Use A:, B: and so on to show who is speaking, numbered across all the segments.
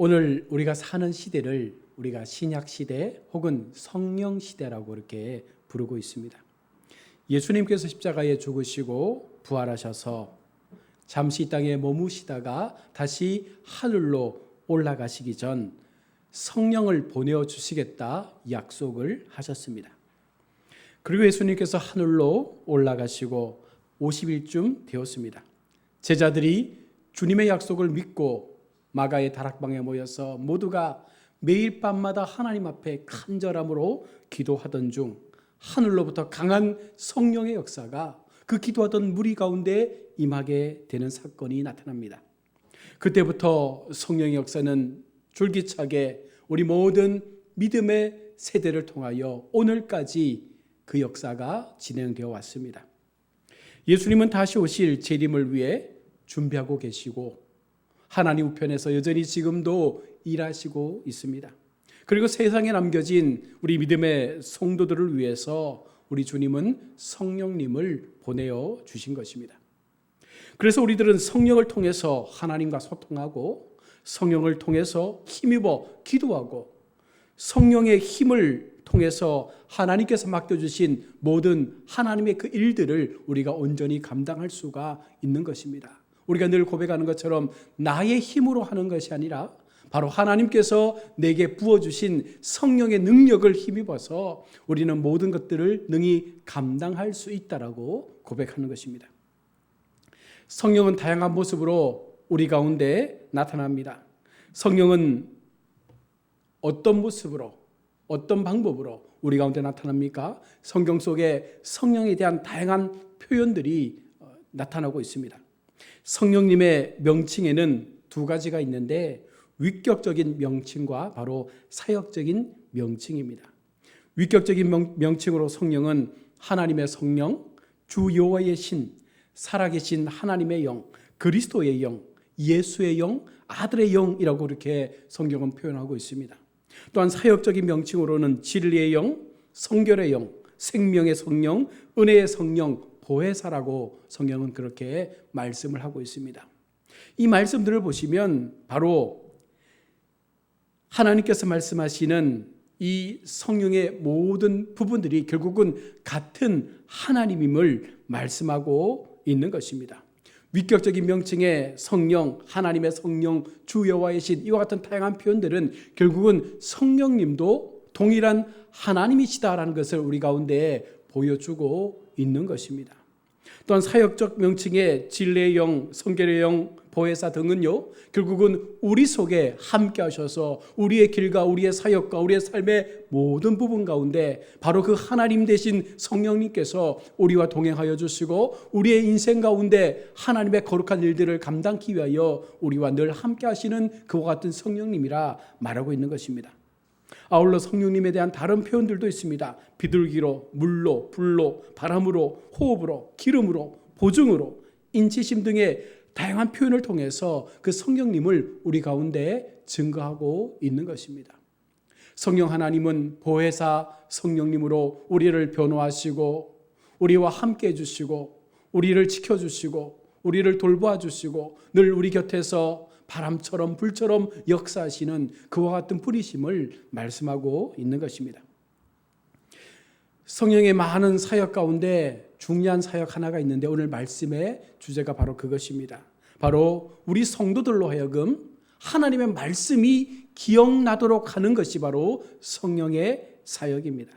A: 오늘 우리가 사는 시대를 우리가 신약 시대 혹은 성령 시대라고 이렇게 부르고 있습니다. 예수님께서 십자가에 죽으시고 부활하셔서 잠시 이 땅에 머무시다가 다시 하늘로 올라가시기 전 성령을 보내주시겠다 약속을 하셨습니다. 그리고 예수님께서 하늘로 올라가시고 50일쯤 되었습니다. 제자들이 주님의 약속을 믿고 마가의 다락방에 모여서 모두가 매일 밤마다 하나님 앞에 간절함으로 기도하던 중 하늘로부터 강한 성령의 역사가 그 기도하던 무리 가운데 임하게 되는 사건이 나타납니다. 그때부터 성령의 역사는 줄기차게 우리 모든 믿음의 세대를 통하여 오늘까지 그 역사가 진행되어 왔습니다. 예수님은 다시 오실 재림을 위해 준비하고 계시고 하나님 우편에서 여전히 지금도 일하시고 있습니다. 그리고 세상에 남겨진 우리 믿음의 성도들을 위해서 우리 주님은 성령님을 보내어 주신 것입니다. 그래서 우리들은 성령을 통해서 하나님과 소통하고 성령을 통해서 힘입어 기도하고 성령의 힘을 통해서 하나님께서 맡겨주신 모든 하나님의 그 일들을 우리가 온전히 감당할 수가 있는 것입니다. 우리가 늘 고백하는 것처럼 나의 힘으로 하는 것이 아니라 바로 하나님께서 내게 부어주신 성령의 능력을 힘입어서 우리는 모든 것들을 능히 감당할 수 있다라고 고백하는 것입니다. 성령은 다양한 모습으로 우리 가운데 나타납니다. 성령은 어떤 모습으로 어떤 방법으로 우리 가운데 나타납니까? 성경 속에 성령에 대한 다양한 표현들이 나타나고 있습니다. 성령님의 명칭에는 두 가지가 있는데 위격적인 명칭과 바로 사역적인 명칭입니다. 위격적인 명칭으로 성령은 하나님의 성령, 주 여호와의 신, 살아계신 하나님의 영, 그리스도의 영, 예수의 영, 아들의 영이라고 이렇게 성경은 표현하고 있습니다. 또한 사역적인 명칭으로는 진리의 영, 성결의 영, 생명의 성령, 은혜의 성령, 보혜사라고 성경은 그렇게 말씀을 하고 있습니다. 이 말씀들을 보시면 바로 하나님께서 말씀하시는 이 성령의 모든 부분들이 결국은 같은 하나님임을 말씀하고 있는 것입니다. 위격적인 명칭의 성령, 하나님의 성령, 주 여호와의 신 이와 같은 다양한 표현들은 결국은 성령님도 동일한 하나님이시다라는 것을 우리 가운데 보여주고 있는 것입니다. 또한 사역적 명칭의 진리의 영, 성결의 영, 보혜사 등은요 결국은 우리 속에 함께 하셔서 우리의 길과 우리의 사역과 우리의 삶의 모든 부분 가운데 바로 그 하나님 되신 성령님께서 우리와 동행하여 주시고 우리의 인생 가운데 하나님의 거룩한 일들을 감당하기 위하여 우리와 늘 함께 하시는 그와 같은 성령님이라 말하고 있는 것입니다. 아울러 성령님에 대한 다른 표현들도 있습니다. 비둘기로, 물로, 불로, 바람으로, 호흡으로, 기름으로, 보증으로, 인치심 등의 다양한 표현을 통해서 그 성령님을 우리 가운데 증거하고 있는 것입니다. 성령 하나님은 보혜사 성령님으로 우리를 변호하시고 우리와 함께 해주시고 우리를 지켜주시고 우리를 돌보아 주시고 늘 우리 곁에서 바람처럼 불처럼 역사하시는 그와 같은 분이심을 말씀하고 있는 것입니다. 성령의 많은 사역 가운데 중요한 사역 하나가 있는데 오늘 말씀의 주제가 바로 그것입니다. 바로 우리 성도들로 하여금 하나님의 말씀이 기억나도록 하는 것이 바로 성령의 사역입니다.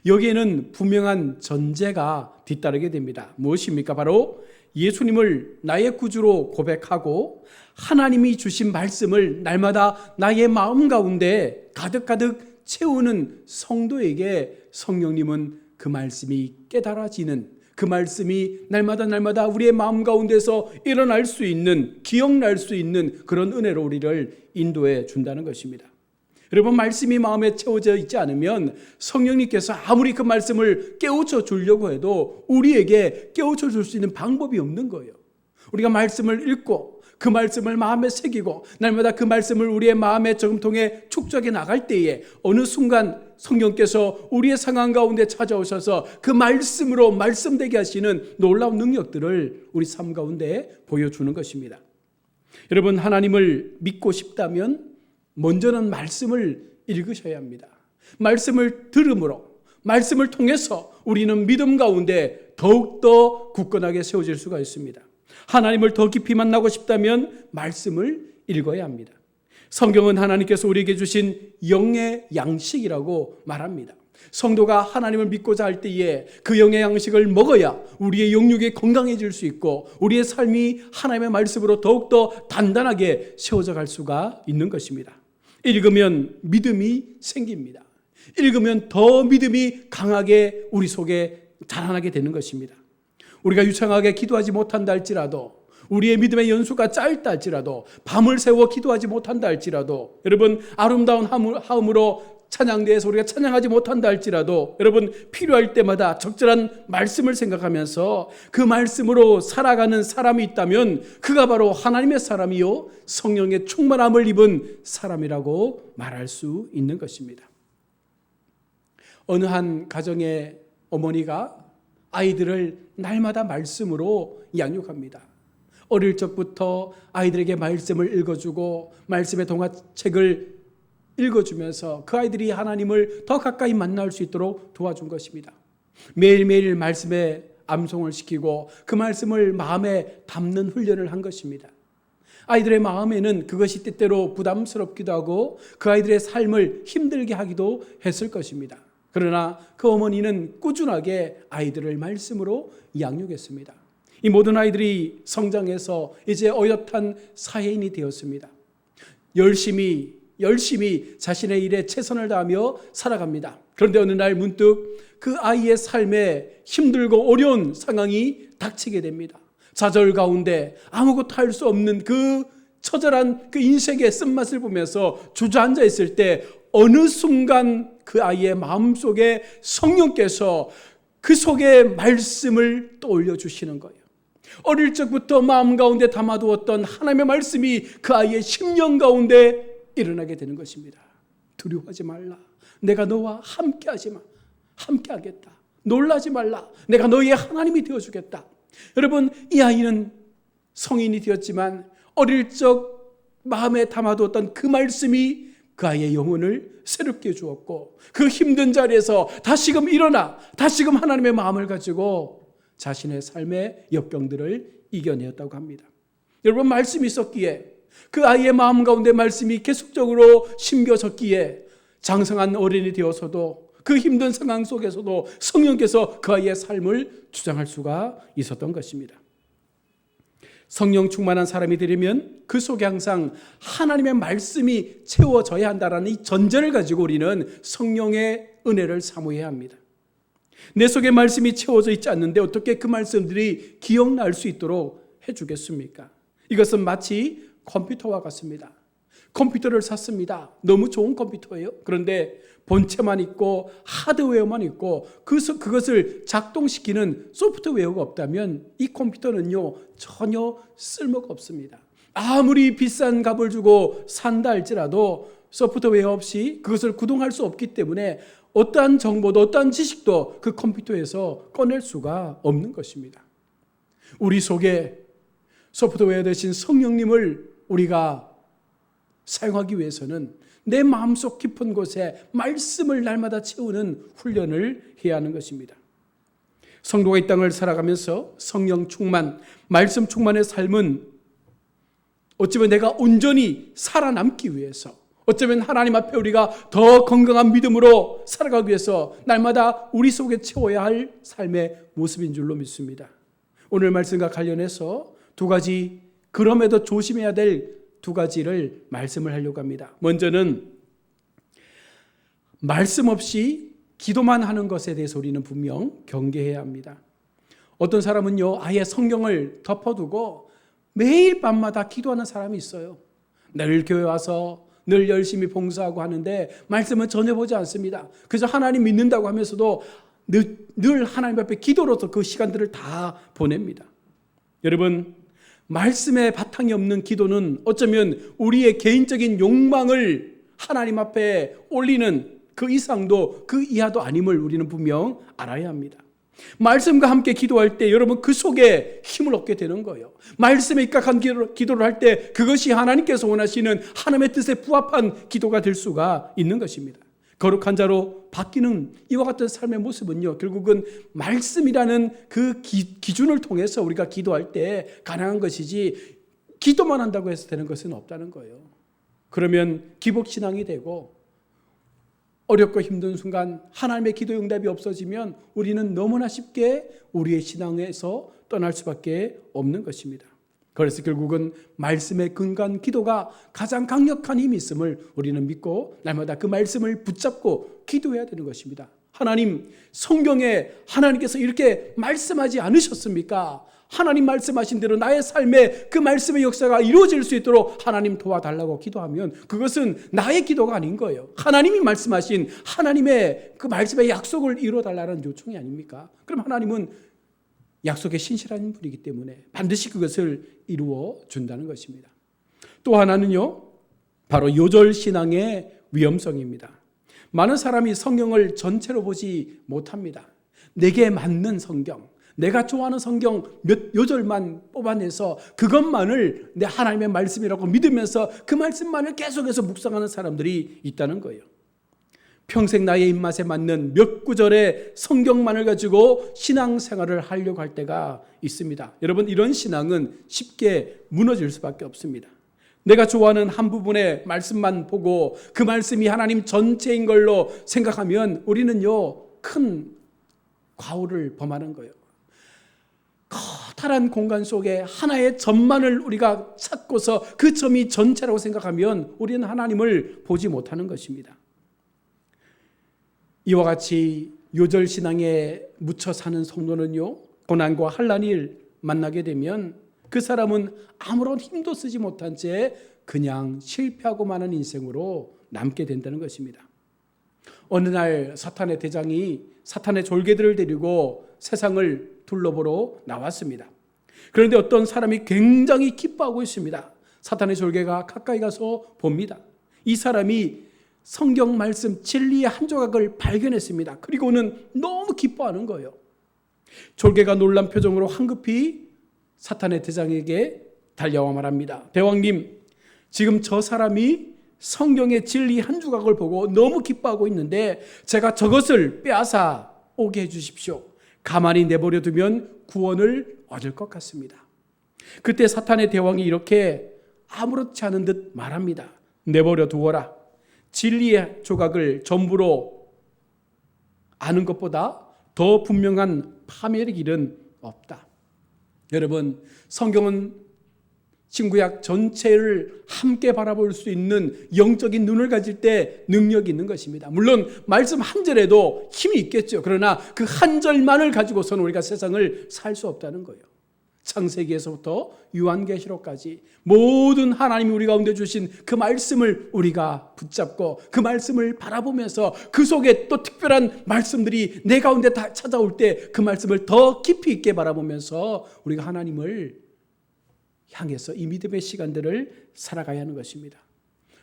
A: 여기에는 분명한 전제가 뒤따르게 됩니다. 무엇입니까? 바로 예수님을 나의 구주로 고백하고 하나님이 주신 말씀을 날마다 나의 마음 가운데 가득가득 채우는 성도에게 성령님은 그 말씀이 깨달아지는 그 말씀이 날마다 우리의 마음 가운데서 일어날 수 있는 기억날 수 있는 그런 은혜로 우리를 인도해 준다는 것입니다. 여러분 말씀이 마음에 채워져 있지 않으면 성령님께서 아무리 그 말씀을 깨우쳐 주려고 해도 우리에게 깨우쳐 줄 수 있는 방법이 없는 거예요. 우리가 말씀을 읽고 그 말씀을 마음에 새기고 날마다 그 말씀을 우리의 마음의 저금통에 축적해 나갈 때에 어느 순간 성령께서 우리의 상황 가운데 찾아오셔서 그 말씀으로 말씀되게 하시는 놀라운 능력들을 우리 삶 가운데 보여주는 것입니다. 여러분 하나님을 믿고 싶다면 먼저는 말씀을 읽으셔야 합니다. 말씀을 들음으로, 말씀을 통해서 우리는 믿음 가운데 더욱더 굳건하게 세워질 수가 있습니다. 하나님을 더 깊이 만나고 싶다면 말씀을 읽어야 합니다. 성경은 하나님께서 우리에게 주신 영의 양식이라고 말합니다. 성도가 하나님을 믿고자 할 때에 그 영의 양식을 먹어야 우리의 영육이 건강해질 수 있고 우리의 삶이 하나님의 말씀으로 더욱더 단단하게 세워져 갈 수가 있는 것입니다. 읽으면 믿음이 생깁니다. 읽으면 더 믿음이 강하게 우리 속에 자라나게 되는 것입니다. 우리가 유창하게 기도하지 못한다 할지라도, 우리의 믿음의 연수가 짧다 할지라도, 밤을 새워 기도하지 못한다 할지라도, 여러분 아름다운 하음으로 찬양대에서 우리가 찬양하지 못한다 할지라도, 여러분 필요할 때마다 적절한 말씀을 생각하면서 그 말씀으로 살아가는 사람이 있다면 그가 바로 하나님의 사람이요 성령의 충만함을 입은 사람이라고 말할 수 있는 것입니다. 어느 한 가정의 어머니가 아이들을 날마다 말씀으로 양육합니다. 어릴 적부터 아이들에게 말씀을 읽어주고 말씀의 동화책을 읽어주면서 그 아이들이 하나님을 더 가까이 만날 수 있도록 도와준 것입니다. 매일매일 말씀에 암송을 시키고 그 말씀을 마음에 담는 훈련을 한 것입니다. 아이들의 마음에는 그것이 때때로 부담스럽기도 하고 그 아이들의 삶을 힘들게 하기도 했을 것입니다. 그러나 그 어머니는 꾸준하게 아이들을 말씀으로 양육했습니다. 이 모든 아이들이 성장해서 이제 어엿한 사회인이 되었습니다. 열심히 자신의 일에 최선을 다하며 살아갑니다. 그런데 어느 날 문득 그 아이의 삶에 힘들고 어려운 상황이 닥치게 됩니다. 좌절 가운데 아무것도 할 수 없는 그 처절한 그 인생의 쓴맛을 보면서 주저앉아 있을 때 어느 순간 그 아이의 마음속에 성령께서 그 속에 말씀을 떠올려 주시는 거예요. 어릴 적부터 마음 가운데 담아두었던 하나님의 말씀이 그 아이의 심령 가운데 일어나게 되는 것입니다. 두려워하지 말라. 내가 너와 함께 하겠다. 놀라지 말라. 내가 너희의 하나님이 되어주겠다. 여러분, 이 아이는 성인이 되었지만 어릴 적 마음에 담아두었던 그 말씀이 그 아이의 영혼을 새롭게 주었고 그 힘든 자리에서 다시금 일어나 다시금 하나님의 마음을 가지고 자신의 삶의 역경들을 이겨내었다고 합니다. 여러분, 말씀이 있었기에 그 아이의 마음 가운데 말씀이 계속적으로 심겨졌기에 장성한 어른이 되어서도 그 힘든 상황 속에서도 성령께서 그 아이의 삶을 주장할 수가 있었던 것입니다. 성령 충만한 사람이 되려면 그 속에 항상 하나님의 말씀이 채워져야 한다는 이 전제를 가지고 우리는 성령의 은혜를 사모해야 합니다. 내 속에 말씀이 채워져 있지 않는데 어떻게 그 말씀들이 기억날 수 있도록 해주겠습니까? 이것은 마치 컴퓨터와 같습니다. 컴퓨터를 샀습니다. 너무 좋은 컴퓨터예요. 그런데 본체만 있고 하드웨어만 있고 그것을 작동시키는 소프트웨어가 없다면 이 컴퓨터는요 전혀 쓸모가 없습니다. 아무리 비싼 값을 주고 산다 할지라도 소프트웨어 없이 그것을 구동할 수 없기 때문에 어떠한 정보도 어떠한 지식도 그 컴퓨터에서 꺼낼 수가 없는 것입니다. 우리 속에 소프트웨어 대신 성령님을 우리가 사용하기 위해서는 내 마음속 깊은 곳에 말씀을 날마다 채우는 훈련을 해야 하는 것입니다. 성도가 이 땅을 살아가면서 성령 충만, 말씀 충만의 삶은 어쩌면 내가 온전히 살아남기 위해서, 어쩌면 하나님 앞에 우리가 더 건강한 믿음으로 살아가기 위해서 날마다 우리 속에 채워야 할 삶의 모습인 줄로 믿습니다. 오늘 말씀과 관련해서 두 가지, 그럼에도 조심해야 될 두 가지를 말씀을 하려고 합니다. 먼저는 말씀 없이 기도만 하는 것에 대해서 우리는 분명 경계해야 합니다. 어떤 사람은요 아예 성경을 덮어두고 매일 밤마다 기도하는 사람이 있어요. 늘 교회 와서 늘 열심히 봉사하고 하는데 말씀은 전혀 보지 않습니다. 그래서 하나님 믿는다고 하면서도 늘 하나님 앞에 기도로서 그 시간들을 다 보냅니다. 여러분, 말씀의 바탕이 없는 기도는 어쩌면 우리의 개인적인 욕망을 하나님 앞에 올리는 그 이상도 그 이하도 아님을 우리는 분명 알아야 합니다. 말씀과 함께 기도할 때 여러분 그 속에 힘을 얻게 되는 거예요. 말씀에 입각한 기도를 할 때 그것이 하나님께서 원하시는 하나님의 뜻에 부합한 기도가 될 수가 있는 것입니다. 거룩한 자로 바뀌는 이와 같은 삶의 모습은요, 결국은 말씀이라는 그 기준을 통해서 우리가 기도할 때 가능한 것이지, 기도만 한다고 해서 되는 것은 없다는 거예요. 그러면 기복신앙이 되고 어렵고 힘든 순간 하나님의 기도 응답이 없어지면 우리는 너무나 쉽게 우리의 신앙에서 떠날 수밖에 없는 것입니다. 그래서 결국은 말씀에 근거한 기도가 가장 강력한 힘이 있음을 우리는 믿고 날마다 그 말씀을 붙잡고 기도해야 되는 것입니다. 하나님, 성경에 하나님께서 이렇게 말씀하지 않으셨습니까? 하나님 말씀하신 대로 나의 삶에 그 말씀의 역사가 이루어질 수 있도록 하나님 도와달라고 기도하면 그것은 나의 기도가 아닌 거예요. 하나님이 말씀하신 하나님의 그 말씀의 약속을 이루어달라는 요청이 아닙니까? 그럼 하나님은 약속에 신실한 분이기 때문에 반드시 그것을 이루어 준다는 것입니다. 또 하나는요, 바로 요절신앙의 위험성입니다. 많은 사람이 성경을 전체로 보지 못합니다. 내게 맞는 성경, 내가 좋아하는 성경 몇 요절만 뽑아내서 그것만을 내 하나님의 말씀이라고 믿으면서 그 말씀만을 계속해서 묵상하는 사람들이 있다는 거예요. 평생 나의 입맛에 맞는 몇 구절의 성경만을 가지고 신앙생활을 하려고 할 때가 있습니다. 여러분, 이런 신앙은 쉽게 무너질 수밖에 없습니다. 내가 좋아하는 한 부분의 말씀만 보고 그 말씀이 하나님 전체인 걸로 생각하면 우리는요, 큰 과오를 범하는 거예요. 커다란 공간 속에 하나의 점만을 우리가 찾고서 그 점이 전체라고 생각하면 우리는 하나님을 보지 못하는 것입니다. 이와 같이 요절신앙에 묻혀 사는 성도는요, 고난과 환난을 만나게 되면 그 사람은 아무런 힘도 쓰지 못한 채 그냥 실패하고 마는 인생으로 남게 된다는 것입니다. 어느 날 사탄의 대장이 사탄의 졸개들을 데리고 세상을 둘러보러 나왔습니다. 그런데 어떤 사람이 굉장히 기뻐하고 있습니다. 사탄의 졸개가 가까이 가서 봅니다. 이 사람이 성경 말씀 진리의 한 조각을 발견했습니다. 그리고는 너무 기뻐하는 거예요. 졸개가 놀란 표정으로 황급히 사탄의 대장에게 달려와 말합니다. 대왕님, 지금 저 사람이 성경의 진리 한 조각을 보고 너무 기뻐하고 있는데 제가 저것을 빼앗아 오게 해주십시오. 가만히 내버려 두면 구원을 얻을 것 같습니다. 그때 사탄의 대왕이 이렇게 아무렇지 않은 듯 말합니다. 내버려 두어라. 진리의 조각을 전부로 아는 것보다 더 분명한 파멸의 길은 없다. 여러분, 성경은 신구약 전체를 함께 바라볼 수 있는 영적인 눈을 가질 때 능력이 있는 것입니다. 물론 말씀 한 절에도 힘이 있겠죠. 그러나 그 한 절만을 가지고서는 우리가 세상을 살 수 없다는 거예요. 창세기에서부터 요한계시록까지 모든 하나님이 우리 가운데 주신 그 말씀을 우리가 붙잡고 그 말씀을 바라보면서 그 속에 또 특별한 말씀들이 내 가운데 다 찾아올 때 그 말씀을 더 깊이 있게 바라보면서 우리가 하나님을 향해서 이 믿음의 시간들을 살아가야 하는 것입니다.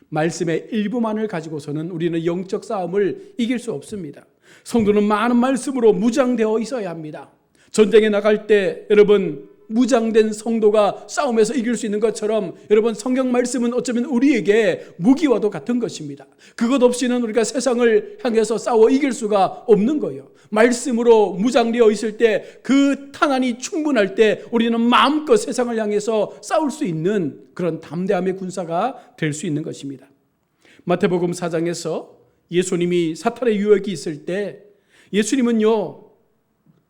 A: 말씀의 일부만을 가지고서는 우리는 영적 싸움을 이길 수 없습니다. 성도는 많은 말씀으로 무장되어 있어야 합니다. 전쟁에 나갈 때 여러분, 무장된 성도가 싸움에서 이길 수 있는 것처럼 여러분, 성경 말씀은 어쩌면 우리에게 무기와도 같은 것입니다. 그것 없이는 우리가 세상을 향해서 싸워 이길 수가 없는 거예요. 말씀으로 무장되어 있을 때 그 탄환이 충분할 때 우리는 마음껏 세상을 향해서 싸울 수 있는 그런 담대함의 군사가 될 수 있는 것입니다. 마태복음 4장에서 예수님이 사탄의 유혹이 있을 때 예수님은요,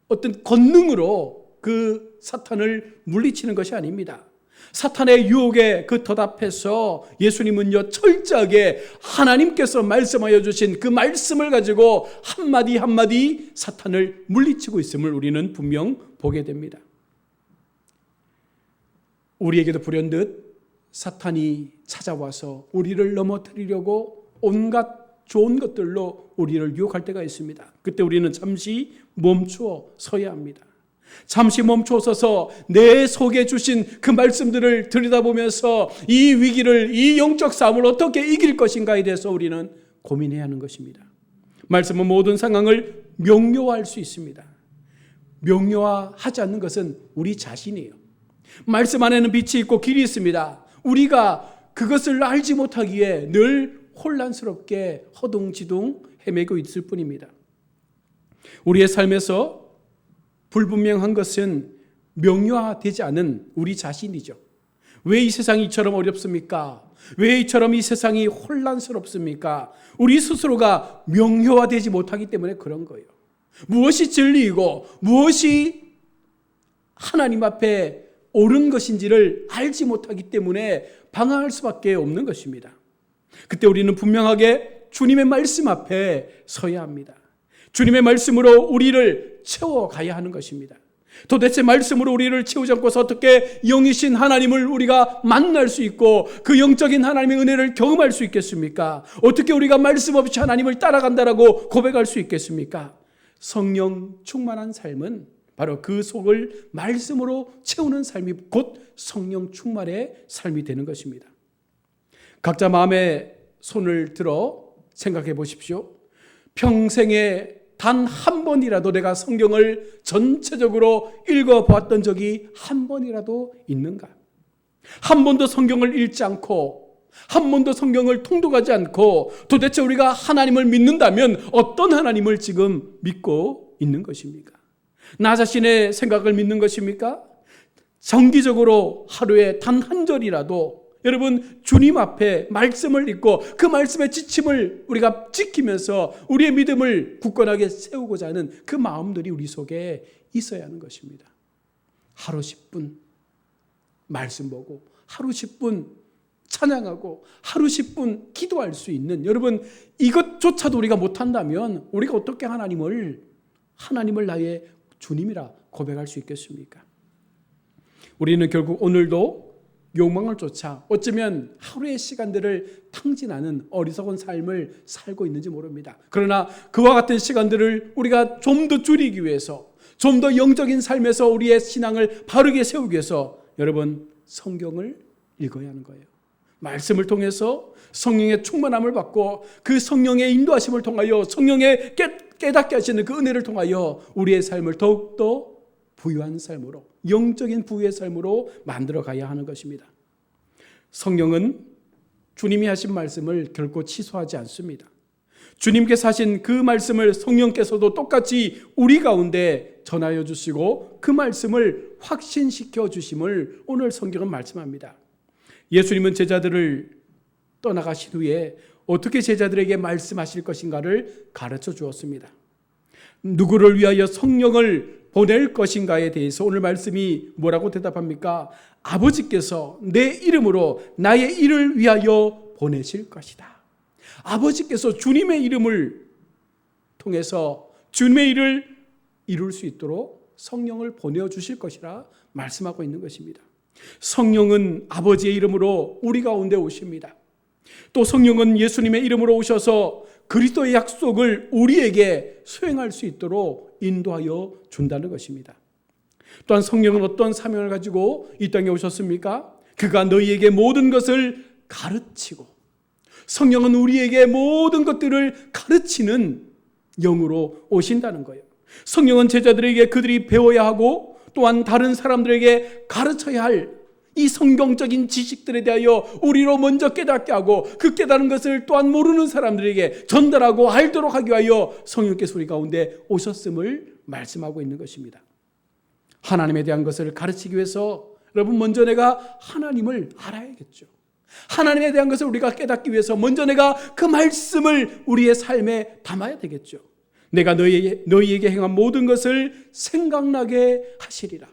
A: 어떤 권능으로 그 사탄을 물리치는 것이 아닙니다. 사탄의 유혹에 그 덧앞에서 예수님은요, 철저하게 하나님께서 말씀하여 주신 그 말씀을 가지고 한마디 한마디 사탄을 물리치고 있음을 우리는 분명 보게 됩니다. 우리에게도 불현듯 사탄이 찾아와서 우리를 넘어뜨리려고 온갖 좋은 것들로 우리를 유혹할 때가 있습니다. 그때 우리는 잠시 멈추어 서야 합니다. 잠시 멈춰서서 내 속에 주신 그 말씀들을 들여다보면서 이 위기를, 이 영적 싸움을 어떻게 이길 것인가에 대해서 우리는 고민해야 하는 것입니다. 말씀은 모든 상황을 명료화할 수 있습니다. 명료화하지 않는 것은 우리 자신이에요. 말씀 안에는 빛이 있고 길이 있습니다. 우리가 그것을 알지 못하기에 늘 혼란스럽게 허둥지둥 헤매고 있을 뿐입니다. 우리의 삶에서 불분명한 것은 명료화되지 않은 우리 자신이죠. 왜 이 세상이 이처럼 어렵습니까? 왜 이처럼 이 세상이 혼란스럽습니까? 우리 스스로가 명료화되지 못하기 때문에 그런 거예요. 무엇이 진리이고 무엇이 하나님 앞에 옳은 것인지를 알지 못하기 때문에 방황할 수밖에 없는 것입니다. 그때 우리는 분명하게 주님의 말씀 앞에 서야 합니다. 주님의 말씀으로 우리를 채워가야 하는 것입니다. 도대체 말씀으로 우리를 채우지 않고서 어떻게 영이신 하나님을 우리가 만날 수 있고 그 영적인 하나님의 은혜를 경험할 수 있겠습니까? 어떻게 우리가 말씀 없이 하나님을 따라간다라고 고백할 수 있겠습니까? 성령 충만한 삶은 바로 그 속을 말씀으로 채우는 삶이 곧 성령 충만의 삶이 되는 것입니다. 각자 마음에 손을 들어 생각해 보십시오. 평생에 단 한 번이라도 내가 성경을 전체적으로 읽어보았던 적이 한 번이라도 있는가? 한 번도 성경을 읽지 않고 한 번도 성경을 통독하지 않고 도대체 우리가 하나님을 믿는다면 어떤 하나님을 지금 믿고 있는 것입니까? 나 자신의 생각을 믿는 것입니까? 정기적으로 하루에 단 한 절이라도 여러분 주님 앞에 말씀을 읽고 그 말씀의 지침을 우리가 지키면서 우리의 믿음을 굳건하게 세우고자 하는 그 마음들이 우리 속에 있어야 하는 것입니다. 하루 10분 말씀 보고 하루 10분 찬양하고 하루 10분 기도할 수 있는 여러분 이것조차도 우리가 못한다면 우리가 어떻게 하나님을 나의 주님이라 고백할 수 있겠습니까? 우리는 결국 오늘도 욕망을 쫓아 어쩌면 하루의 시간들을 탕진하는 어리석은 삶을 살고 있는지 모릅니다. 그러나 그와 같은 시간들을 우리가 좀 더 줄이기 위해서 좀 더 영적인 삶에서 우리의 신앙을 바르게 세우기 위해서 여러분 성경을 읽어야 하는 거예요. 말씀을 통해서 성령의 충만함을 받고 그 성령의 인도하심을 통하여 성령의 깨닫게 하시는 그 은혜를 통하여 우리의 삶을 더욱더 부유한 삶으로 영적인 부유의 삶으로 만들어 가야 하는 것입니다. 성령은 주님이 하신 말씀을 결코 취소하지 않습니다. 주님께서 하신 그 말씀을 성령께서도 똑같이 우리 가운데 전하여 주시고 그 말씀을 확신시켜 주심을 오늘 성경은 말씀합니다. 예수님은 제자들을 떠나가신 후에 어떻게 제자들에게 말씀하실 것인가를 가르쳐 주었습니다. 누구를 위하여 성령을 보낼 것인가에 대해서 오늘 말씀이 뭐라고 대답합니까? 아버지께서 내 이름으로 나의 일을 위하여 보내실 것이다. 아버지께서 주님의 이름을 통해서 주님의 일을 이룰 수 있도록 성령을 보내주실 것이라 말씀하고 있는 것입니다. 성령은 아버지의 이름으로 우리 가운데 오십니다. 또 성령은 예수님의 이름으로 오셔서 그리스도의 약속을 우리에게 수행할 수 있도록 인도하여 준다는 것입니다. 또한 성령은 어떤 사명을 가지고 이 땅에 오셨습니까? 그가 너희에게 모든 것을 가르치고 성령은 우리에게 모든 것들을 가르치는 영으로 오신다는 거예요. 성령은 제자들에게 그들이 배워야 하고 또한 다른 사람들에게 가르쳐야 할 이 성경적인 지식들에 대하여 우리로 먼저 깨닫게 하고 그 깨달은 것을 또한 모르는 사람들에게 전달하고 알도록 하기 위하여 성령께서 우리 가운데 오셨음을 말씀하고 있는 것입니다. 하나님에 대한 것을 가르치기 위해서 여러분 먼저 내가 하나님을 알아야겠죠. 하나님에 대한 것을 우리가 깨닫기 위해서 먼저 내가 그 말씀을 우리의 삶에 담아야 되겠죠. 내가 너희에게 행한 모든 것을 생각나게 하시리라.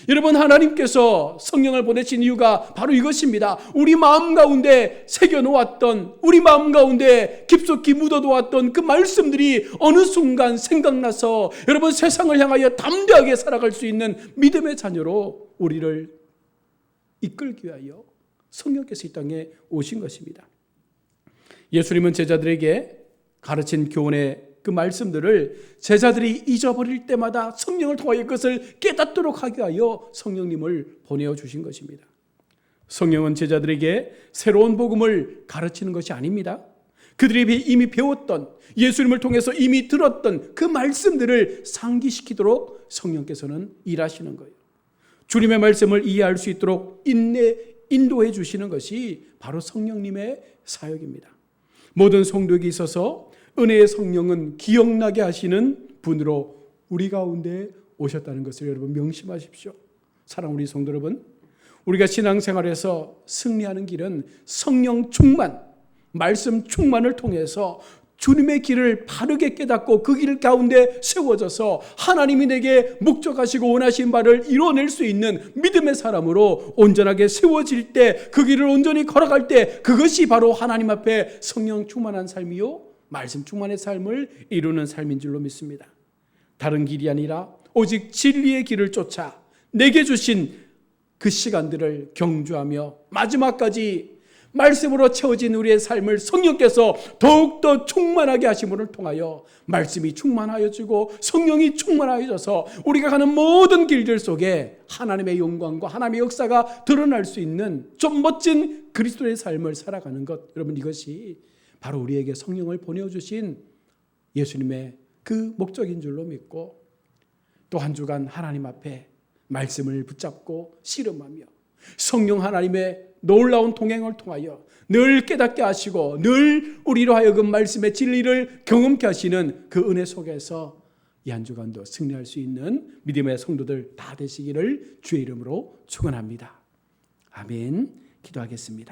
A: 여러분 하나님께서 성령을 보내신 이유가 바로 이것입니다. 우리 마음 가운데 새겨놓았던 우리 마음 가운데 깊숙이 묻어두었던 그 말씀들이 어느 순간 생각나서 여러분 세상을 향하여 담대하게 살아갈 수 있는 믿음의 자녀로 우리를 이끌기 위하여 성령께서 이 땅에 오신 것입니다. 예수님은 제자들에게 가르친 교훈의 그 말씀들을 제자들이 잊어버릴 때마다 성령을 통하여 그것을 깨닫도록 하기 위하여 성령님을 보내어 주신 것입니다. 성령은 제자들에게 새로운 복음을 가르치는 것이 아닙니다. 그들이 이미 배웠던, 예수님을 통해서 이미 들었던 그 말씀들을 상기시키도록 성령께서는 일하시는 거예요. 주님의 말씀을 이해할 수 있도록 인도해 주시는 것이 바로 성령님의 사역입니다. 모든 성도에게 있어서 은혜의 성령은 기억나게 하시는 분으로 우리 가운데 오셨다는 것을 여러분 명심하십시오. 사랑하는 우리 성도 여러분, 우리가 신앙생활에서 승리하는 길은 성령 충만, 말씀 충만을 통해서 주님의 길을 바르게 깨닫고 그 길 가운데 세워져서 하나님이 내게 목적하시고 원하신 바를 이뤄낼 수 있는 믿음의 사람으로 온전하게 세워질 때, 그 길을 온전히 걸어갈 때, 그것이 바로 하나님 앞에 성령 충만한 삶이요 말씀 충만의 삶을 이루는 삶인 줄로 믿습니다. 다른 길이 아니라 오직 진리의 길을 쫓아 내게 주신 그 시간들을 경주하며 마지막까지 말씀으로 채워진 우리의 삶을 성령께서 더욱더 충만하게 하심을 통하여 말씀이 충만하여지고 성령이 충만하여져서 우리가 가는 모든 길들 속에 하나님의 영광과 하나님의 역사가 드러날 수 있는 좀 멋진 그리스도의 삶을 살아가는 것, 여러분, 이것이 바로 우리에게 성령을 보내주신 예수님의 그 목적인 줄로 믿고, 또 한 주간 하나님 앞에 말씀을 붙잡고 씨름하며 성령 하나님의 놀라운 동행을 통하여 늘 깨닫게 하시고 늘 우리로 하여금 말씀의 진리를 경험케 하시는 그 은혜 속에서 이 한 주간도 승리할 수 있는 믿음의 성도들 다 되시기를 주의 이름으로 축원합니다. 아멘. 기도하겠습니다.